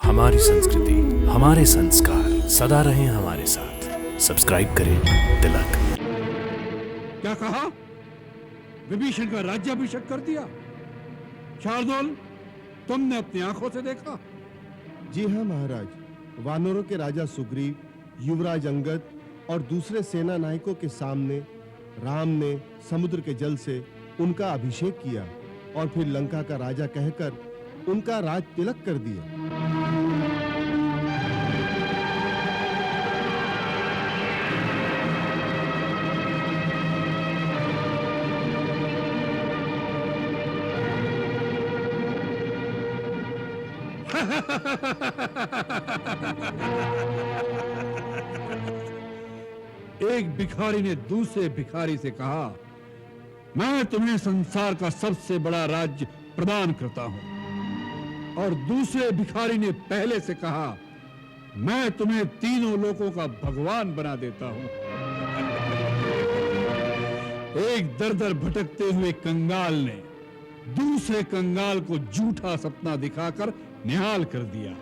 हमारी संस्कृति, हमारे संस्कार सदा रहें हमारे साथ। सब्सक्राइब करें तिलक। क्या कहा? विभीषण का राज्याभिषेक कर दिया? शार्दूल, तुमने अपनी आंखों से देखा? जी हाँ महाराज, वानरों के राजा सुग्रीव, युवराज अंगद और दूसरे सेना नायकों के सामने राम ने समुद्र के जल से उनका अभिषेक किया और फिर लंका का राजा कहकर उनका राज तिलक कर दिया। एक भिखारी ने दूसरे भिखारी से कहा, मैं तुम्हें संसार का सबसे बड़ा राज्य प्रदान करता हूं। और दूसरे भिखारी ने पहले से कहा, मैं तुम्हें तीनों लोकों का भगवान बना देता हूं। एक दर-दर भटकते हुए कंगाल ने दूसरे कंगाल को झूठा सपना दिखाकर निहाल कर दिया।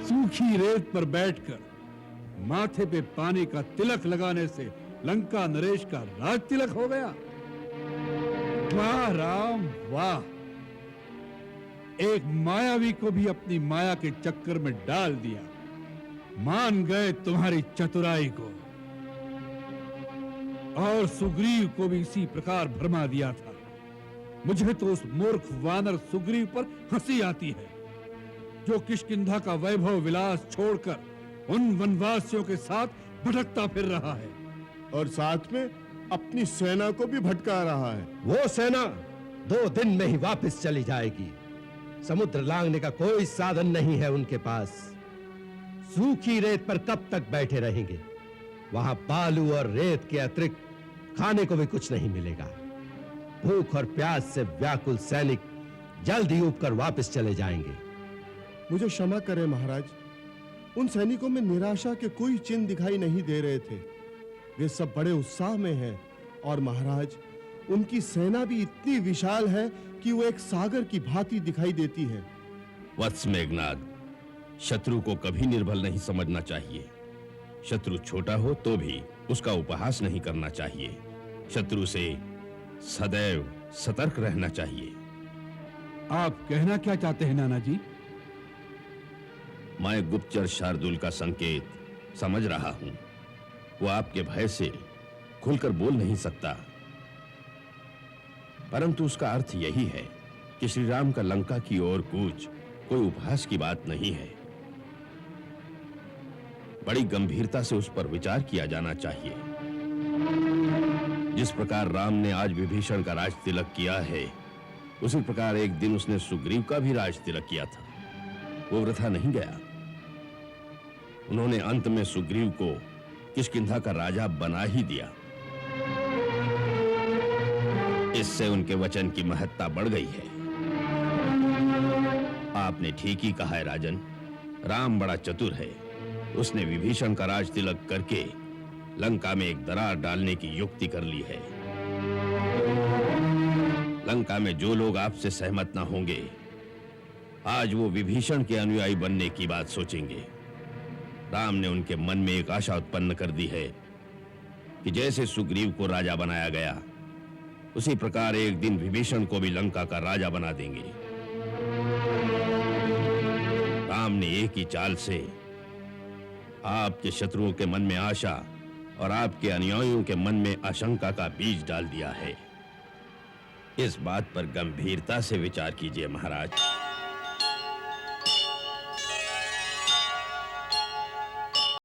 सूखी रेत पर बैठकर माथे पे पानी का तिलक लगाने से लंका नरेश का राज तिलक हो गया। वाह राम वाह! एक मायावी को भी अपनी माया के चक्कर में डाल दिया। मान गए तुम्हारी चतुराई को। और सुग्रीव को भी इसी प्रकार भरमा दिया था। मुझे तो उस मूर्ख वानर सुग्रीव पर हंसी आती है, जो किष्किंधा का वैभव विलास छोड़कर उन वनवासियों के साथ भटकता फिर रहा है और साथ में अपनी सेना को भी भटका रहा है। वो सेना 2 दिन में ही वापस चली जाएगी। समुद्र लांघने का कोई साधन नहीं है उनके पास। सूखी रेत पर कब तक बैठे रहेंगे? वहां बालू और रेत के अतिरिक्त खाने को भी कुछ नहीं मिलेगा। भूख और प्यास से व्याकुल सैनिक जल्द ही उबकर वापस चले जाएंगे। मुझे क्षमा करें महाराज, उन सैनिकों में निराशा के कोई चिन्ह दिखाई नहीं दे रहे थे। वे सब बड़े उत्साह में हैं और महाराज, उनकी सेना भी इतनी विशाल है कि वो एक सागर की भांति दिखाई देती है। वत्स मेघनाद, शत्रु को कभी निर्बल नहीं समझना चाहिए। शत्रु छोटा हो तो भी उसका उपहास नहीं करना चाहिए। शत्रु से सदैव सतर्क रहना चाहिए। आप कहना क्या चाहते हैं नाना जी? मैं गुप्तचर शार्दूल का संकेत समझ रहा हूं। वो आपके भय से खुलकर बोल नहीं सकता, परंतु उसका अर्थ यही है कि श्री राम का लंका की ओर कूच कोई उपहास की बात नहीं है। बड़ी गंभीरता से उस पर विचार किया जाना चाहिए। जिस प्रकार राम ने आज विभीषण का राज तिलक किया है, उसी प्रकार एक दिन उसने सुग्रीव का भी राज तिलक किया था। वो वृथा नहीं गया। उन्होंने अंत में सुग्रीव को किष्किंधा का राजा बना ही दिया। इससे उनके वचन की महत्ता बढ़ गई है। आपने ठीक ही कहा है राजन। राम बड़ा चतुर है। उसने विभीषण का राज तिलक करके लंका में एक दरार डालने की युक्ति कर ली है। लंका में जो लोग आपसे सहमत ना होंगे, आज वो विभीषण के अनुयायी बनने की बात सोचेंगे। राम ने उनके मन में एक आशा उत्पन्न कर दी है कि जैसे सुग्रीव को राजा बनाया गया, उसी प्रकार एक दिन विभीषण को भी लंका का राजा बना देंगे। राम ने एक ही चाल से आपके शत्रुओं के मन में आशा और आपके अनुयायियों के मन में आशंका का बीज डाल दिया है। इस बात पर गंभीरता से विचार कीजिए महाराज।